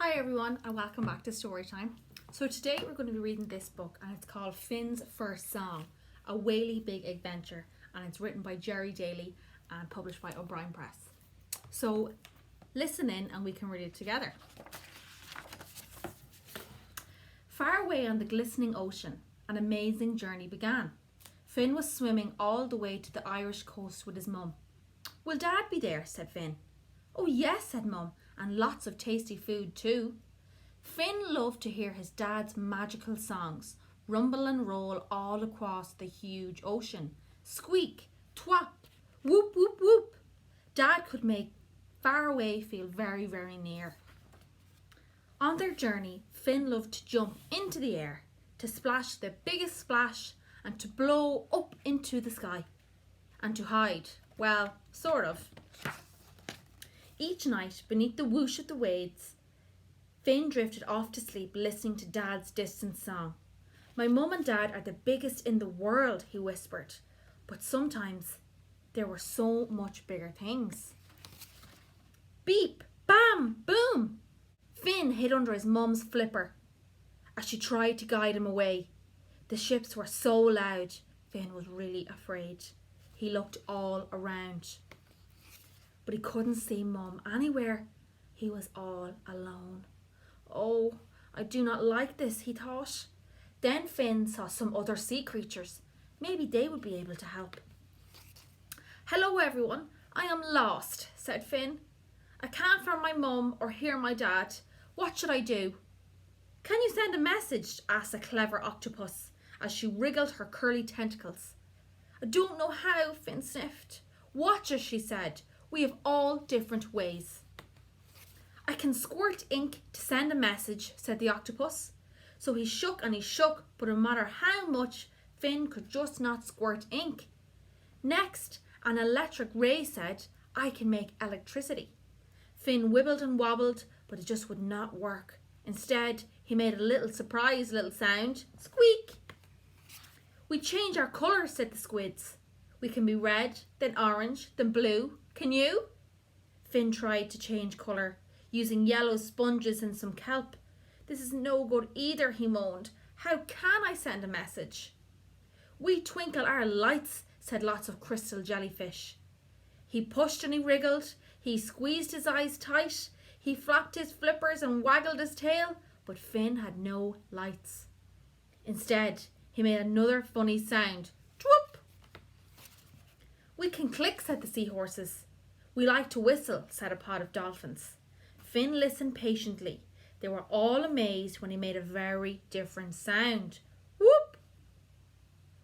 Hi everyone and welcome back to Storytime. So today we're going to be reading this book and it's called Finn's First Song, A Whaley Big Adventure, and it's written by Gerry Daly and published by O'Brien Press. So listen in and we can read it together. Far away on the glistening ocean, an amazing journey began. Finn was swimming all the way to the Irish coast with his mum. "Will Dad be there?" said Finn. "Oh yes," said Mum, "and lots of tasty food too." Finn loved to hear his dad's magical songs rumble and roll all across the huge ocean. Squeak, twap, whoop, whoop, whoop. Dad could make far away feel very, very near. On their journey, Finn loved to jump into the air, to splash the biggest splash, and to blow up into the sky. And to hide, well, sort of. Each night, beneath the whoosh of the waves, Finn drifted off to sleep listening to Dad's distant song. "My mum and Dad are the biggest in the world," he whispered. But sometimes there were so much bigger things. Beep, bam, boom! Finn hid under his mum's flipper as she tried to guide him away. The ships were so loud, Finn was really afraid. He looked all around, but he couldn't see Mum anywhere. He was all alone. "Oh, I do not like this," he thought. Then Finn saw some other sea creatures. Maybe they would be able to help. "Hello everyone, I am lost," said Finn. "I can't find my mum or hear my dad. What should I do?" "Can you send a message?" asked a clever octopus as she wriggled her curly tentacles. "I don't know how," Finn sniffed. "Watch us," she said. "We have all different ways." "I can squirt ink to send a message," said the octopus. So he shook and he shook, but no matter how much, Finn could just not squirt ink. Next, an electric ray said, "I can make electricity." Finn wibbled and wobbled, but it just would not work. Instead, he made a little surprise little sound. Squeak! "We change our colours," said the squids. "We can be red, then orange, then blue. Can you?" Finn tried to change colour, using yellow sponges and some kelp. "This is no good either," he moaned. "How can I send a message?" "We twinkle our lights," said lots of crystal jellyfish. He pushed and he wriggled. He squeezed his eyes tight. He flapped his flippers and waggled his tail, but Finn had no lights. Instead, he made another funny sound. Twop! "We can click," said the seahorses. "We like to whistle," said a pod of dolphins. Finn listened patiently. They were all amazed when he made a very different sound. Whoop!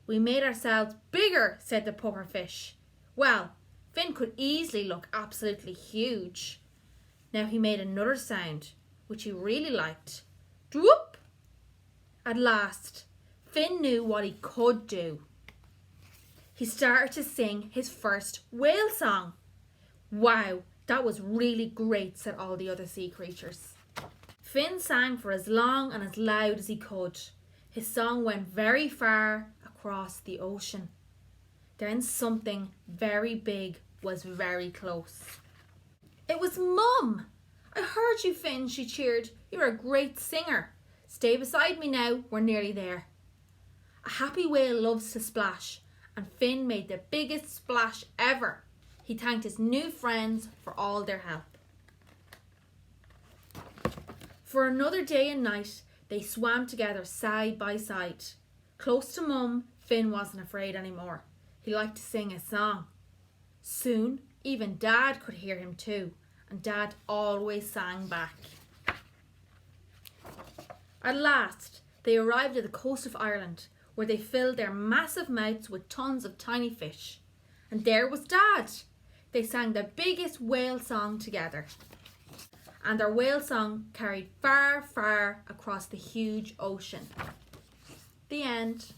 "We made ourselves bigger," said the pufferfish. Well, Finn could easily look absolutely huge. Now he made another sound, which he really liked. Whoop! At last, Finn knew what he could do. He started to sing his first whale song. "Wow, that was really great," said all the other sea creatures. Finn sang for as long and as loud as he could. His song went very far across the ocean. Then something very big was very close. It was Mum! "I heard you, Finn," she cheered. "You're a great singer. Stay beside me now, we're nearly there." A happy whale loves to splash, and Finn made the biggest splash ever. He thanked his new friends for all their help. For another day and night, they swam together side by side. Close to Mum, Finn wasn't afraid anymore. He liked to sing his song. Soon, even Dad could hear him too, and Dad always sang back. At last, they arrived at the coast of Ireland, where they filled their massive mouths with tons of tiny fish. And there was Dad. They sang the biggest whale song together. And their whale song carried far, far across the huge ocean. The end.